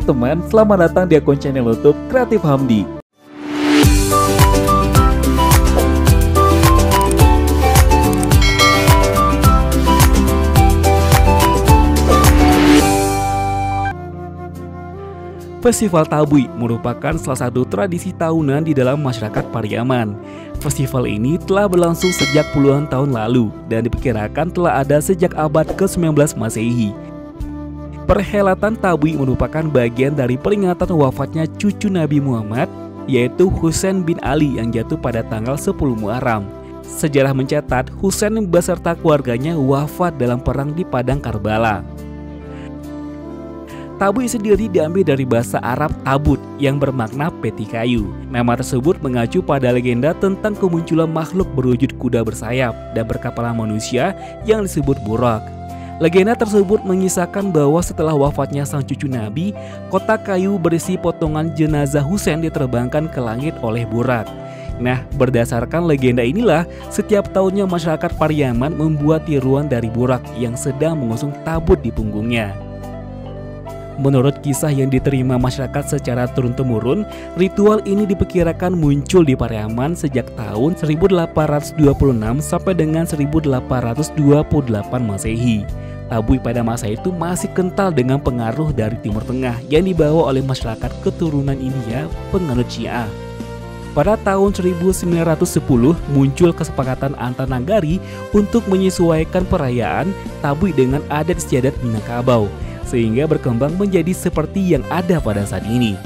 teman-teman, selamat datang di akun channel YouTube Kreatif Hamdi. Festival Tabui merupakan salah satu tradisi tahunan di dalam masyarakat Pariaman. Festival ini telah berlangsung sejak puluhan tahun lalu dan diperkirakan telah ada sejak abad ke-19 Masehi. Perhelatan Tabui merupakan bagian dari peringatan wafatnya cucu Nabi Muhammad, yaitu Husain bin Ali yang jatuh pada tanggal 10 Muharram. Sejarah mencatat Husain beserta keluarganya wafat dalam perang di Padang Karbala. Tabui sendiri diambil dari bahasa Arab tabut yang bermakna peti kayu. Nama tersebut mengacu pada legenda tentang kemunculan makhluk berwujud kuda bersayap dan berkepala manusia yang disebut Burak. Legenda tersebut mengisahkan bahwa setelah wafatnya sang cucu Nabi, kotak kayu berisi potongan jenazah Husain diterbangkan ke langit oleh Burak. Nah, berdasarkan legenda inilah, setiap tahunnya masyarakat Pariaman membuat tiruan dari Burak yang sedang mengusung tabut di punggungnya. Menurut kisah yang diterima masyarakat secara turun-temurun, ritual ini diperkirakan muncul di Pariaman sejak tahun 1826 sampai dengan 1828 Masehi. Tabui pada masa itu masih kental dengan pengaruh dari Timur Tengah yang dibawa oleh masyarakat keturunan India penganut Syiah. Pada tahun 1910 muncul kesepakatan antar nagari untuk menyesuaikan perayaan Tabui dengan adat istiadat Minangkabau, sehingga berkembang menjadi seperti yang ada pada saat ini.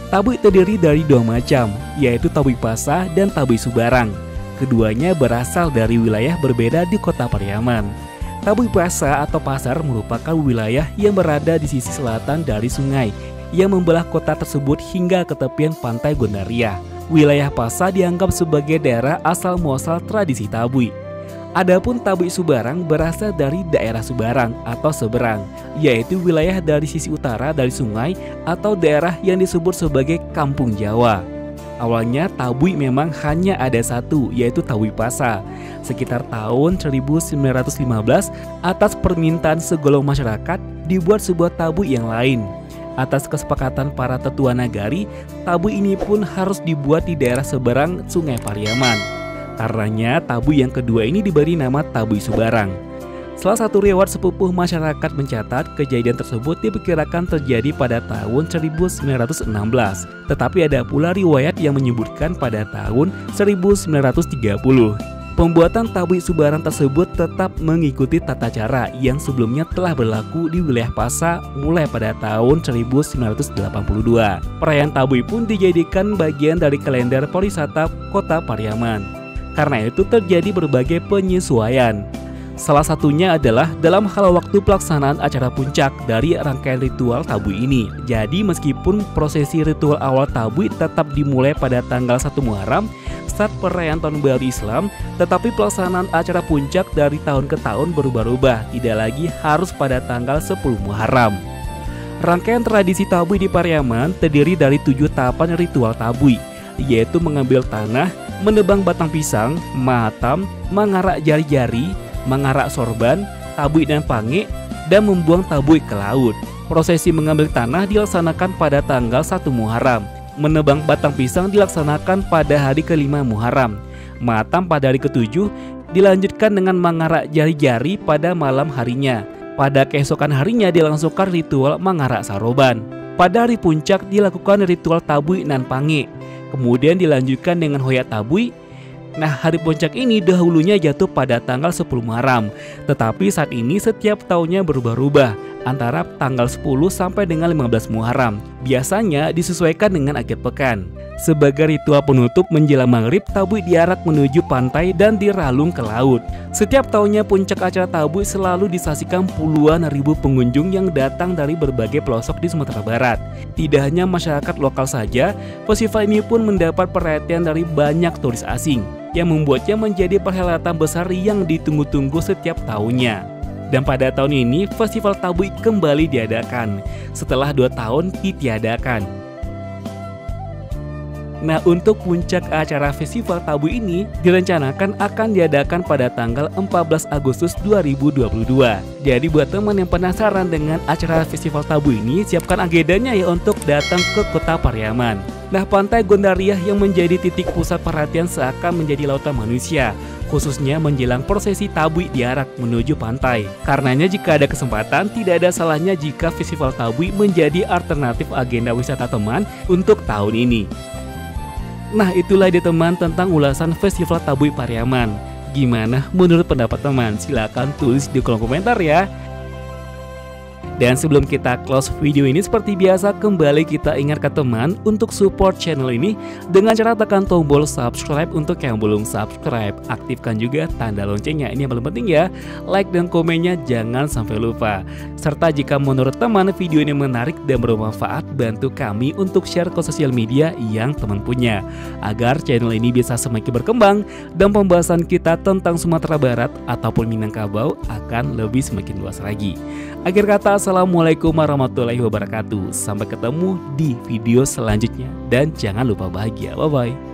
Tabui terdiri dari dua macam, yaitu Tabui Pasa dan Tabui Subarang. Keduanya berasal dari wilayah berbeda di kota Pariaman. Tabui Pasa atau pasar merupakan wilayah yang berada di sisi selatan dari sungai yang membelah kota tersebut hingga ke tepian pantai Gondaria. Wilayah Pasa dianggap sebagai daerah asal muasal tradisi Tabui. Adapun Tabui Subarang berasal dari daerah Subarang atau seberang, yaitu wilayah dari sisi utara dari sungai atau daerah yang disebut sebagai Kampung Jawa. Awalnya Tabui memang hanya ada satu, yaitu Tabui Pasa. Sekitar tahun 1915, atas permintaan segolong masyarakat, dibuat sebuah Tabui yang lain. Atas kesepakatan para tetua nagari, Tabui ini pun harus dibuat di daerah seberang Sungai Pariaman. Karenanya Tabui yang kedua ini diberi nama Tabui Subarang. Salah satu riwayat sepupuh masyarakat mencatat kejadian tersebut diperkirakan terjadi pada tahun 1916. Tetapi ada pula riwayat yang menyebutkan pada tahun 1930. Pembuatan Tabui Subarang tersebut tetap mengikuti tata cara yang sebelumnya telah berlaku di wilayah Pasa mulai pada tahun 1982. Perayaan Tabui pun dijadikan bagian dari kalender pariwisata kota Pariaman. Karena itu terjadi berbagai penyesuaian. Salah satunya adalah dalam hal waktu pelaksanaan acara puncak dari rangkaian ritual Tabui ini. Jadi meskipun prosesi ritual awal Tabui tetap dimulai pada tanggal 1 Muharram saat perayaan Tahun Baru Islam, tetapi pelaksanaan acara puncak dari tahun ke tahun berubah-ubah, tidak lagi harus pada tanggal 10 Muharram. Rangkaian tradisi Tabui di Pariaman terdiri dari 7 tahapan ritual Tabui, yaitu mengambil tanah, menebang batang pisang, mahatam, mengarak jari-jari, mengarak sorban, tabui dan pange, dan membuang tabui ke laut. Prosesi mengambil tanah dilaksanakan pada tanggal 1 Muharram. Menebang batang pisang dilaksanakan pada hari ke-5 Muharram. Mahatam pada hari ke-7 dilanjutkan dengan mengarak jari-jari pada malam harinya. Pada keesokan harinya dilangsungkan ritual mengarak saroban. Pada hari puncak dilakukan ritual tabui nan pange. Kemudian dilanjutkan dengan hoyak tabui. Nah, hari puncak ini dahulunya jatuh pada tanggal 10 Muharram, tetapi saat ini setiap tahunnya berubah-ubah antara tanggal 10 sampai dengan 15 Muharram. Biasanya disesuaikan dengan akhir pekan. Sebagai ritual penutup menjelang maghrib, Tabui diarak menuju pantai dan diralung ke laut. Setiap tahunnya puncak acara Tabui selalu disaksikan puluhan ribu pengunjung yang datang dari berbagai pelosok di Sumatera Barat. Tidak hanya masyarakat lokal saja, festival ini pun mendapat perhatian dari banyak turis asing, yang membuatnya menjadi perhelatan besar yang ditunggu-tunggu setiap tahunnya. Dan pada tahun ini, Festival Tabui kembali diadakan setelah 2 tahun ditiadakan. Nah, untuk puncak acara Festival Tabu ini direncanakan akan diadakan pada tanggal 14 Agustus 2022. Jadi buat teman yang penasaran dengan acara Festival Tabu ini, siapkan agendanya ya untuk datang ke Kota Pariaman. Nah, Pantai Gondariah yang menjadi titik pusat perhatian seakan menjadi lautan manusia, khususnya menjelang prosesi Tabu diarak menuju pantai. Karenanya jika ada kesempatan, tidak ada salahnya jika Festival Tabu menjadi alternatif agenda wisata teman untuk tahun ini. Nah, itulah dia teman tentang ulasan Festival Tabu Pariaman. Gimana menurut pendapat teman? Silahkan tulis di kolom komentar ya. Dan sebelum kita close video ini, seperti biasa kembali kita ingatkan teman untuk support channel ini dengan cara tekan tombol subscribe untuk yang belum subscribe. Aktifkan juga tanda loncengnya, ini yang paling penting ya. Like dan komennya jangan sampai lupa. Serta jika menurut teman video ini menarik dan bermanfaat, bantu kami untuk share ke sosial media yang teman punya, agar channel ini bisa semakin berkembang dan pembahasan kita tentang Sumatera Barat ataupun Minangkabau akan lebih semakin luas lagi. Akhir kata, assalamualaikum warahmatullahi wabarakatuh. Sampai ketemu di video selanjutnya dan jangan lupa bahagia. Bye bye.